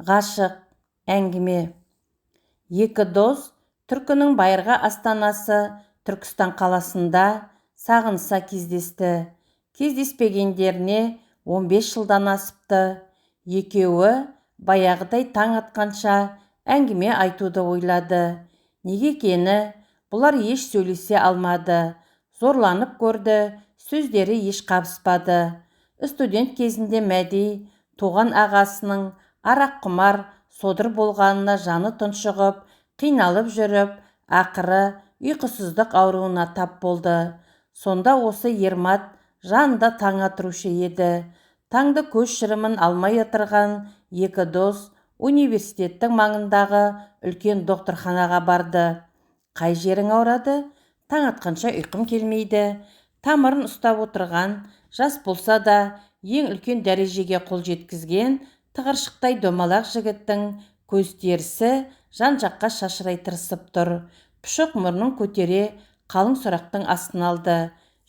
Ғашық әңгіме. Екі дос түркінің байырғы астанасы Түркістан қаласында сағыныса кездесті. Кездеспегендеріне 15 жылдан асыпты. Екеуі баяғыдай таң атқанша әңгіме айтуды ойлады. Неге екені бұлар еш сөйлесе алмады. Зорланып көрді, сөздері еш қабыспады. Студент кезінде Мәди туған ағасының арақ құмар содыр болғанына жаны тұншығып, қиналып жүріп, ақыры ұйқысыздық ауруына тап болды. Сонда осы Ермат жанында таң атырушы еді. Таңды көз шырымын алмай отырған екі дос университеттің маңындағы үлкен докторханаға барды. Қай жерің ауырады? Таң атқанша ұйқым келмейді. Тамырын ұстап отырған, жас болса да ең үлкен дәрежеге қол жеткізген тығыршықтай домалақ жігіттің көз терісі жан-жаққа шашырай тырысып тұр. Пұшық мұрнын көтере қалың сұрақтың астын алды.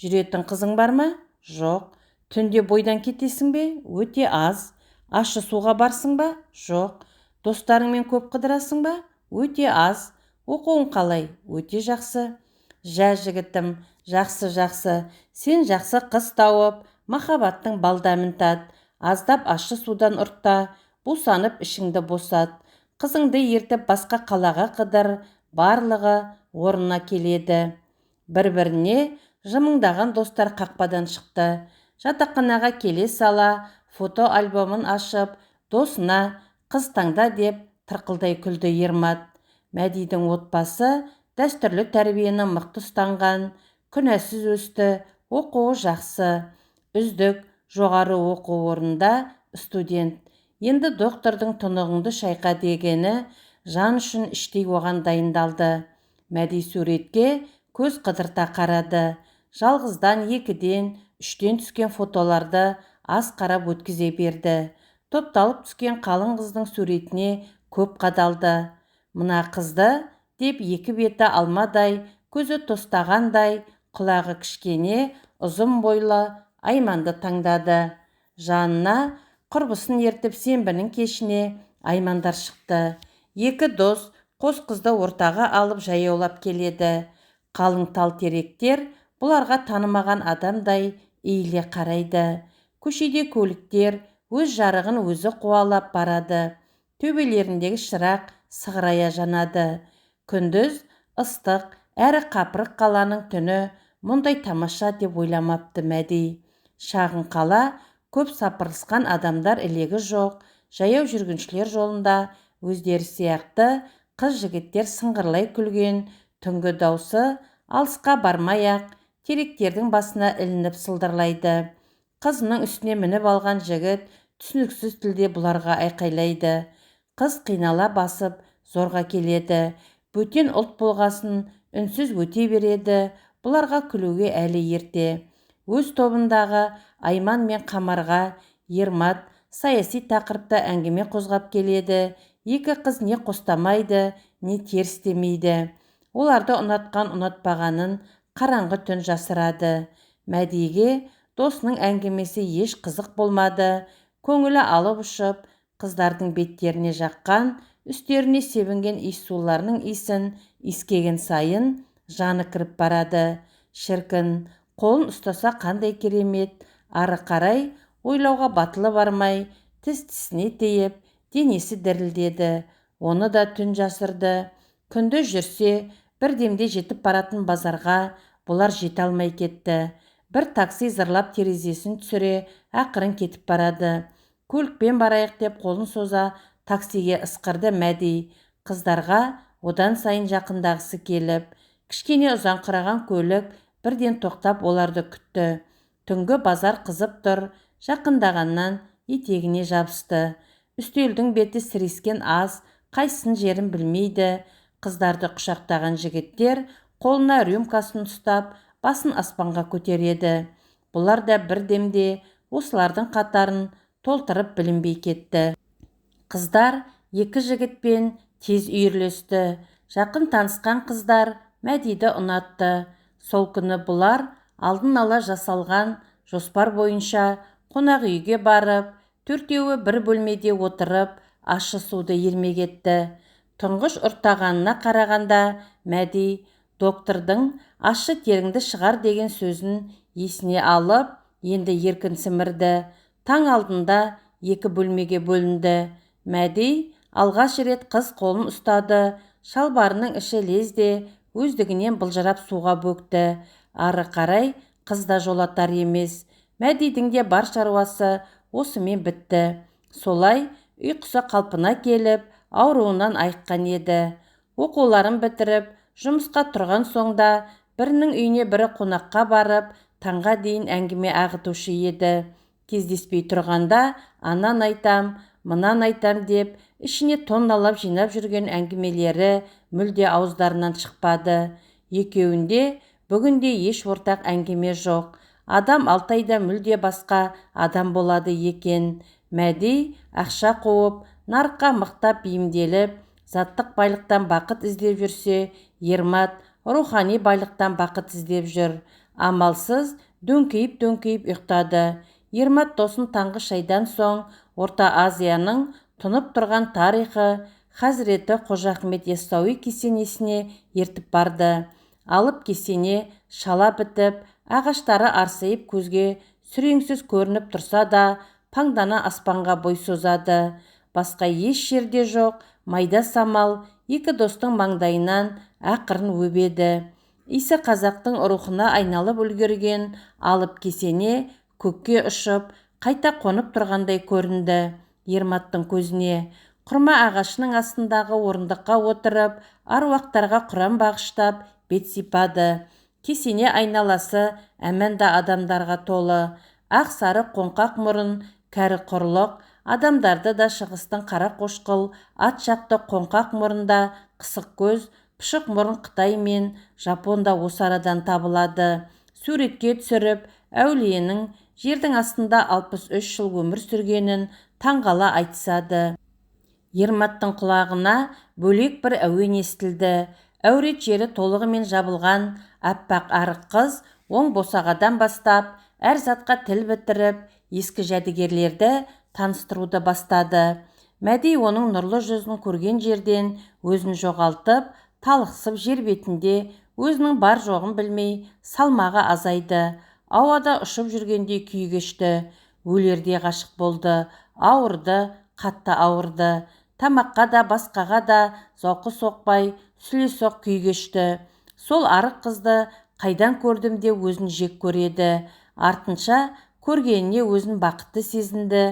Жүретін қызың бар ма? Жоқ. Түнде бойдан кетесің бе? Өте аз. Ащы суға барсың ба? Жоқ. Достарыңмен көп қыдырасың ба? Өте аз. Оқуың қалай? Өте жақсы. Жә жігітім, жақсы. Сен жақсы қыз тауып, махаббаттың балдамын тат. Аздап ащы судан ұртта, бусанып ішіңді босат. Қызыңды ертіп басқа қалаға қыдыр, барлығы орнына келеді. Бір-біріне жымыңдаған достар қақпадан шықты. Жатақханаға келе сала, фото альбомын ашып, досына қыз таңда деп тырқылдай күлді Ермат. Мәдидің отбасы дәстүрлі тәрбиені мықты ұстанған, күнәсіз өсті, оқуы жақсы. Үздік жоғары оқу орнында студент. Енді доктордың тұнығыңды шайқа дегені жан үшін іштей оған дайындалды. Мәди суретке көз қыдырта қарады. Жалғыздан, екіден, үштен түскен фотоларды аз қарап өткізе берді. Топталып түскен қалың қыздың суретіне көп қадалды. Мына қызды деп екі беті алмадай, көзі тостағандай, құлағы кішкене, ұзын бойлы Айманды таңдады. Жанына құрбысын ертіп сенбінің кешіне Аймандар шықты. Екі дос қос қызды ортаға алып жаяулап келеді. Қалың тал теректер бұларға танымаған адамдай иіле қарайды. Көшеде көліктер өз жарығын өзі қуалап барады. Төбелеріндегі шырақ сығырая жанады. Күндіз ыстық әрі қапырық қаланың түні мұндай тамаша деп ойламапты Мәди. Шағын қала, көп сапырылысқан адамдар ілегі жоқ, жаяу жүргіншілер жолында өздері сияқты қыз-жігіттер сыңғырлай күлген, түнгі даусы алысқа бармай-ақ теректердің басына ілініп сылдырлайды. Қызының үстіне мініп алған жігіт түсініксіз тілде бұларға айқайлайды. Қыз қинала басып зорға келеді. Бөтен ұлт болғасын үнсіз өте береді. Бұларға күлуге әлі ерте. Өз тобындағы Айман мен Қамарға Ермат саяси тақырыпта әңгіме қозғап келеді. Екі қыз не қостамайды, не теріс демейді. Оларды ұнатқан ұнатпағанын қараңғы түн жасырады. Мәдиге досының әңгімесі еш қызық болмады. Көңілі алып ұшып, қыздардың беттеріне жаққан, үстеріне себінген иіссуларының иісін иіскеген сайын жаны кіріп барады. Шіркін, қолын ұстаса қандай керемет. Ары қарай ойлауға батылы бармай, тіс-тісіне тиіп, денесі дірілдеді. Оны да түн жасырды. Күндіз жүрсе, бірдемде жетіп баратын базарға бұлар жете алмай кетті. Бір такси зырлап терезесін түсіре, ақырын кетіп барады. Көлікпен барайық деп қолын соза таксиге ысқырды Мәди. Қыздарға одан сайын жақындағысы келіп, кішкене ұзаңқыраған көлік бірден тоқтап оларды күтті. Түнгі базар қызып тұр, жақындағаннан етегіне жабысты. Үстелдің беті сірескен аз, қайсын жерін білмейді. Қыздарды құшақтаған жігіттер қолына рюмкасын ұстап, басын аспанға көтереді. Бұлар да бір демде осылардың қатарын толтырып білінбей кетті. Қыздар екі жігітпен тез үйірлесті. Жақын танысқан қыздар Мәдиді ұнатты. Сол күні бұлар алдын ала жасалған жоспар бойынша қонақ үйге барып, төртеуі бір бөлмеде отырып, ащы суды ермек етті. Тұңғыш ұрттағанына қарағанда Мәди доктордың ащы теріңді шығар деген сөзін есіне алып, енді еркін сімірді. Таң алдында 2 бөлмеге бөлінді. Мәди алғаш рет қыз қолын ұстады. Шалбарының іші лезде өздігінен былжырап суға бөкті. Ары қарай қыз да жолатар емес. Мәдидің де бар шаруасы осымен бітті. Солай ұйқысы қалпына келіп, ауруынан айыққан еді. Оқуларын бітіріп, жұмысқа тұрған соңда бірінің үйіне бірі қонаққа барып, таңға дейін әңгіме ағытушы еді. Кездеспей тұрғанда анан айтам, мынан айтам деп, ішіне тонналап жинап жүрген әңгімелері мүлде ауыздарынан шықпады. Екеуінде бүгінде еш ортақ әңгіме жоқ. Адам 6 айда мүлде басқа адам болады екен. Мәди ақша қуып, нарыққа мықтап бейімделіп, заттық байлықтан бақыт іздеп жүрсе, Ермат рухани байлықтан бақыт іздеп жүр. Амалсыз дөңкейіп ұйықтады. Ермат досын таңғы шайдан соң Орта Азияның тұнып тұрған тарихы Хазіреті Қожа Ахмет Яссауи кесенесіне ертіп барды. Алып кесене шала бітіп, ағаштары арсайып көзге сүреңсіз көрініп тұрса да, паңдана аспанға бой созады. Басқа еш жерде жоқ майда самал екі достың маңдайынан ақырын өбеді. Исі қазақтың рухына айналып үлгерген алып кесене көкке ұшып, қайта қонып тұрғандай көрінді Ерматтың көзіне. Құрма ағашының астындағы орындыққа отырып, аруақтарға құран бағыштап, бет сипады. Кесене айналасы әмәнда адамдарға толы. Ақ сары қоңқақ мұрын, кәрі құрлық, адамдарды да шығыстың қара қошқыл, ат жақты қоңқақ мұрында қысық көз, пұшық мұрын Қытай мен Жапонда осы арадан табылады. Суретке түсіріп, әулиенің жердің астында 63 жыл өмір сүргенін таңғала айтысады. Ерматтың құлағына бөлек бір әуен естілді. Әурет жері толығымен жабылған аппақ арық қыз оң босағадан бастап, әр затқа тіл бітіріп, ескі жәдігерлерді таныстыруды бастады. Мәди оның нұрлы жүзін көрген жерден өзін жоғалтып, талықсып жер бетінде өзінің бар жоғын білмей, салмағы азайды. Ауада ұшып жүргенде күй кешті. Өлерде ғашық болды. Ауырды, қатты ауырды. Тамаққа да басқаға да зауқы соқпай, сүлесоқ күй кешті. Сол арық қызды қайдан көрдім де өзін жек көреді. Артынша көргеніне өзін бақытты сезінді.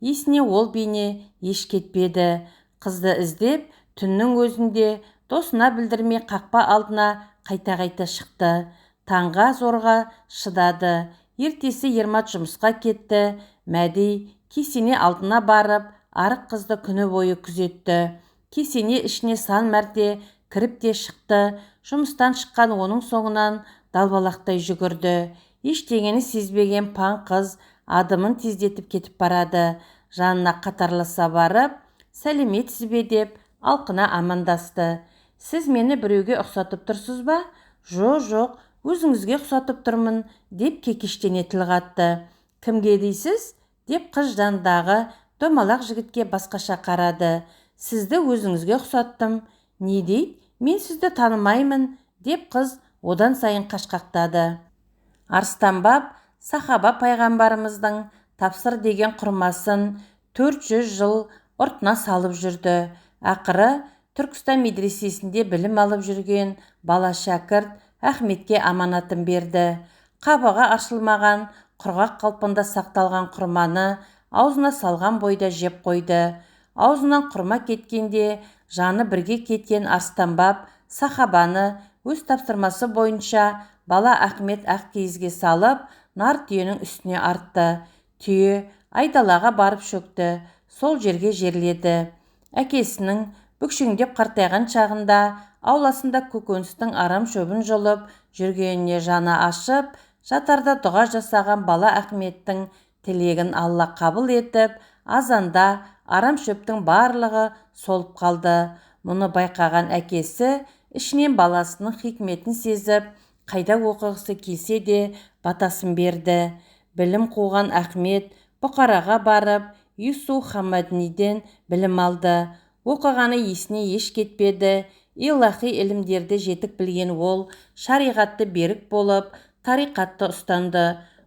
Есіне ол бейне еш кетпеді. Қызды іздеп түннің өзінде досына білдірмей қақпа алдына қайта шықты. Таңға зорға шыдады. Ертесі Ермат жұмысқа кетті. Мәди кесене алдына барып, арық қызды күні бойы күзетті. Кесене ішіне сан мәрте кіріп те шықты. Жұмыстан шыққан оның соңынан далбалақтай жүгірді. Ештеңені сезбеген паң қыз адымын тездетіп кетіп барады. Жанына қатарласа барып, сәлеметсіз бе деп алқына амандасты. Сіз мені біреуге ұқсатып тұрсыз ба? Жоқ, өзіңізге ұқсатып тұрмын деп кекештене тіл қатты. Кімге дейсіз? Деп қыз жандағы домалақ жігітке басқаша қарады. Сізді өзіңізге ұқсаттым. Не дейді? Мен сізді танымаймын деп қыз одан сайын қашқақтады. Арыстанбап сахаба пайғамбарымыздың тапсыр деген құрмасын 400 жыл ұртына салып жүрді. Ақыры Түркістан медресесінде білім алып жүрген бала шәкірт Ахметке аманатын берді. Қабығы ашылмаған, құрғақ қалпында сақталған құрманы аузына салған бойда жеп қойды. Аузынан құрма кеткенде жаны бірге кеткен Арыстанбап сахабаны өз тапсырмасы бойынша бала Ахмет ақ киізге салып, нар түйенің үстіне артты. Түйе айдалаға барып шөкті, сол жерге жерледі. Әкесінің бүкшеңдеп қартайған шағында ауласында көкөністің арам шөбін жұлып жүргеніне жаны ашып, жатарда дұға жасаған бала Ахметтің тілегін Алла қабыл етіп, азанда арам шөптің барлығы солып қалды. Мұны байқаған әкесі ішінен баласының хикметін сезіп, қайда оқығысы келсе де батасын берді. Білім қуған Ахмет Бұқараға барып, Юсуф Хаммадниден білім алды. Оқығаны есіне еш кетпеді. Илахи ілімдерді жетік білген ол, шариғатты берік болып, тариқатты ұстанды.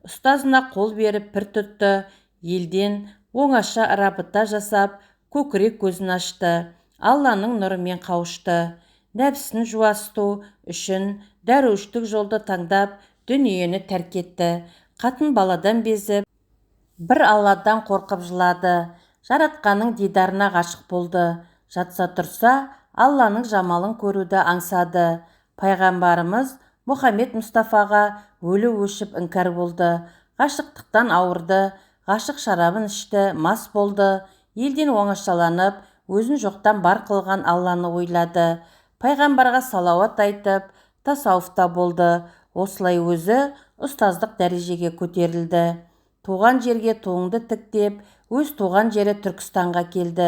Ұстазына қол беріп пір тұтты. Елден оңаша рабыта жасап, көкірек көзін ашты. Алланың нұрымен қауышты. Нәпсін жуасыту үшін дәруіштік жолды таңдап, дүниені тәрк етті. Қатын баладан безіп, бір Алладан қорқып жылады. Жаратқаның дидарына ғашық болды. Жатса тұрса, Алланың жамалын көруді аңсады. Пайғамбарымыз Мұхаммед Мұстафаға өлі өшіп іңкәр болды. Ғашықтықтан ауырды, ғашық шарабын ішті, мас болды. Елден оңашаланып, өзін жоқтан бар қылған Алланы ойлады. Пайғамбарға салауат айтып, тасауфта болды. Осылай өзі ұстаздық дәрежеге көтерілді. Туған жерге туыңды тіктеп, өз туған жері Түркістанға келді.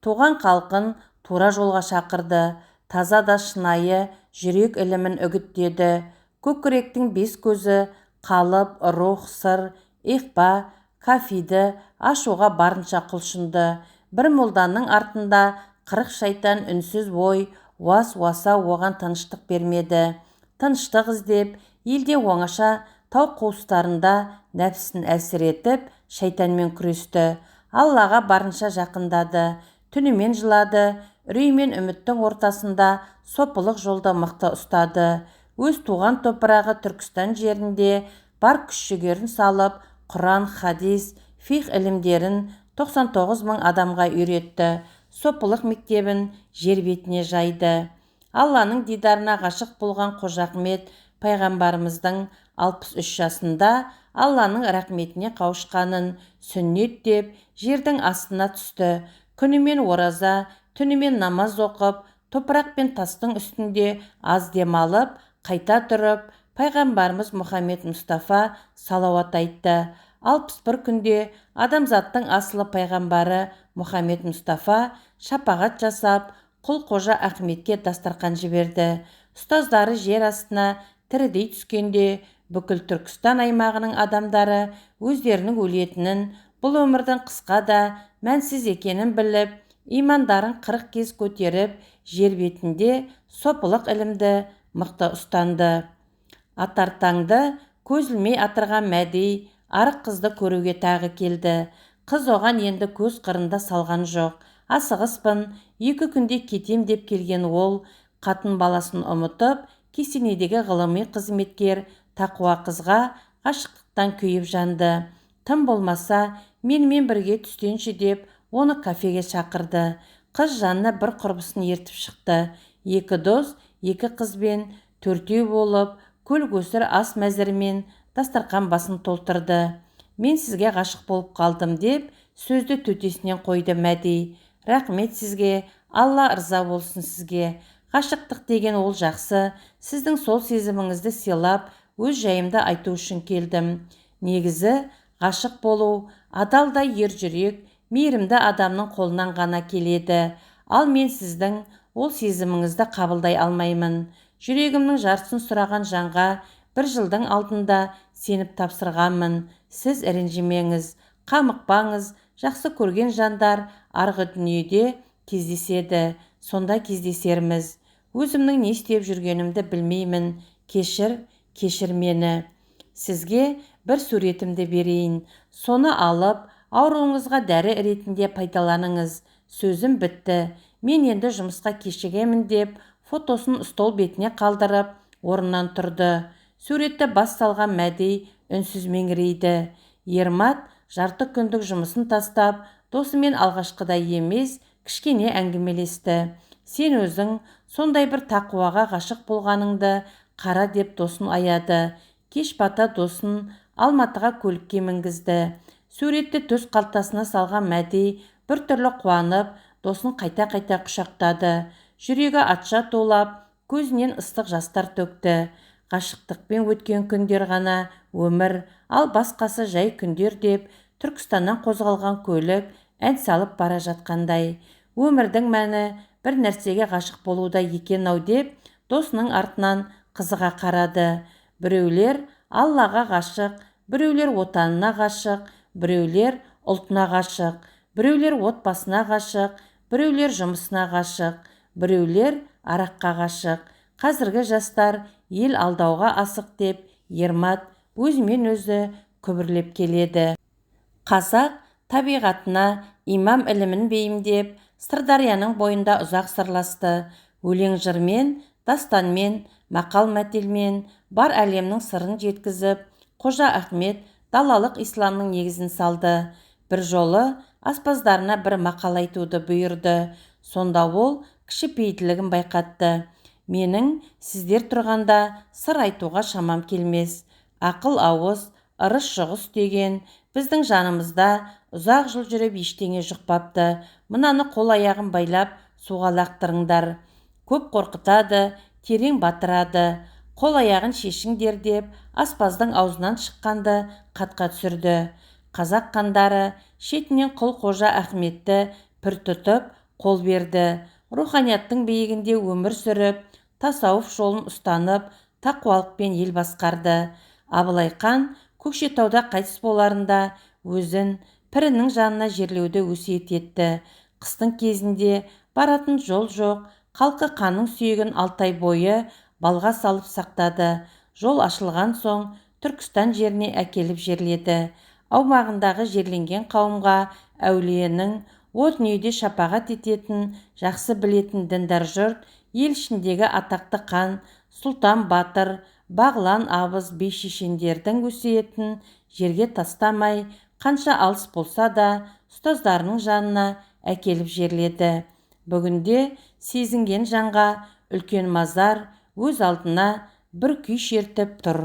Туған халқын тура жолға шақырды. Таза да шынайы жүрек ілімін үгіттеді. Көкіректің бес көзі қалып, рух, сыр, ихпа, кафиді ашуға барынша құлшынды. Бір молданың артында 40 шайтан үнсіз бой, уас-уаса оған тыныштық бермеді. Тыныштық іздеп, елде оңаша тау қуыстарында нәпсін әлсіретіп, шайтанмен күресті. Аллаға барынша жақындады. Түнімен жылады. Үрей мен үміттің ортасында сопылық жолда мықты ұстады. Өз туған топырағы Түркістан жерінде бар күш-жігерін салып, Құран, хадис, фих ілімдерін 99 000 адамға үйретті. Сопылық мектебін жер бетіне жайды. Алланың дидарына ғашық болған Қожа Ахмет пайғамбарымыздың 63 жасында Алланың рахметіне қауышқанын сүннет деп жердің астына түсті. Күнімен ораза, түнімен намаз оқып, топырақ пен тастың үстінде аз демалып, қайта тұрып, пайғамбарымыз Мұхаммед Мұстафа салауат айтты. 61 күнде адамзаттың асылы пайғамбары Мұхаммед Мұстафа шапағат жасап, құл Қожа Ахметке дастарқан жіберді. Ұстаздары жер астына тірідей түскенде, бүкіл Түркістан аймағының адамдары өздерінің өлетінін, бұл өмірдің қысқа да мәнсіз екенін біліп, имандарын 40 кез көтеріп, жер бетінде сопылық ілімді мықты ұстанды. Атартаңды көзілмей атырған мәдей арық қызды көруге тағы келді. Қыз оған енді көз қырында салған жоқ. Асығыспын, 2 күнде кетем деп келген ол, қатын баласын ұмытып, кесенедегі ғылыми қызметкер тақуа қызға ғашықтықтан күйіп жанды. Тым болмаса, менімен бірге түстенші деп, оны кафеге шақырды. Қыз жанына бір құрбысын ертіп шықты. 2 дос, 2 қызбен 4 болып, көл көсір ас мәзірмен дастарқан басын толтырды. Мен сізге ғашық болып қалдым деп, сөзді төтесінен қойды мәдей. Рахмет сізге, Алла ырза болсын сізге. Ғашықтық деген ол жақсы. Сіздің сол сезіміңізді сыйлап, өз жайымды айту үшін келдім. Негізі, ғашық болу, адалдай ержүрек, мейірімді адамның қолынан ғана келеді. Ал мен сіздің ол сезіміңізді қабылдай алмаймын. Жүрегімнің жартысын сұраған жанға 1 жылдың алдында сеніп тапсырғанмын. Сіз ренжімеңіз, қамықпаңыз. Жақсы көрген жандар арғы дүниеде кездеседі. Сонда кездесерміз. Өзімнің не істеп жүргенімді білмеймін. Кешір мені. Сізге бір суретімді берейін. Соны алып, ауруыңызға дәрі ретінде пайдаланыңыз. Сөзім бітті. Мен енді жұмысқа кешігемін деп, фотосын стол бетіне қалдырып, орнынан тұрды. Суретті бас салған мәдей үнсіз меңірейді. Ермат жарты күндік жұмысын тастап, досымен алғашқыдай емес, кішкене әңгімелесті. Сен өзің сондай бір тақуаға ғашық болғаныңды қара деп досын аяды. Кеш бата досын Алматыға көлікке мінгізді. Суретті төс қалтасына салған мәдей бір түрлі қуанып, досын қайта-қайта құшақтады. Жүрегі атша толап, көзінен ыстық жастар төкті. Ғашықтықпен өткен күндер ғана өмір, ал басқасы жай күндер деп, Түркістаннан қозғалған көлік ән салып бара жатқандай. Өмірдің мәні бір нәрсеге ғашық болуда екен-ау деп, досының артынан қызыға қарады. Біреулер Аллаға ғашық, біреулер отанына ғашық, біреулер ұлтына ғашық, Біреулер отбасына ғашық, біреулер жұмысына ғашық, біреулер араққа ғашық. Қазіргі жастар ел алдауға асық деп Ермат өзімен өзі күбірлеп келеді. Қазақ табиғатына имам ілімін бейімдеп, Сырдарияның бойында ұзақ сырласты. Өлең жырмен, дастанмен, мақал-мәтелмен бар әлемнің сырын жеткізіп, Қожа Ахмет далалық исламның негізін салды. Бір жолы аспаздарына бір мақал айтуды бұйырды. Сонда ол кішіпейілділігін байқатты. Менің сіздер тұрғанда сыр айтуға шамам келмес. Ақыл ауыз, ырыс жұғыс деген біздің жанымызда ұзақ жыл жүріп ештеңе жұқпапты. Мынаны қол-аяғын байлап суға лақтырыңдар. Көп қорқытады, терең батырады. Қол-аяғын шешіңдер деп аспаздың аузынан шыққанды қатқа түсірді. Қазақ хандары шетінен құл Қожа Ахметті пір тұтып қол берді. Руханияттың биігінде өмір сүріп, тасауф жолын ұстанып, тақуалықпен ел басқарды. Абылай хан Көкшетауда қайтыс боларында өзін пірінің жанына жерлеуді өсиет етті. Қыстың кезінде баратын жол жоқ, халқы ханның сүйегін 6 ай бойы балға салып сақтады. Жол ашылған соң Түркістан жеріне әкеліп жерледі. Аумағындағы жерленген қауымға әулиенің о дүниеде шапағат ететін, жақсы білетін діндар жұрт ел ішіндегі атақты хан, сұлтан батыр, бағлан абыз би-шешендердің өсиетін жерге тастамай, қанша алыс болса да ұстаздарының жанына әкеліп жерледі. Бүгінде сезінген жанға үлкен мазар өз алдына бір күй шертіп тұр.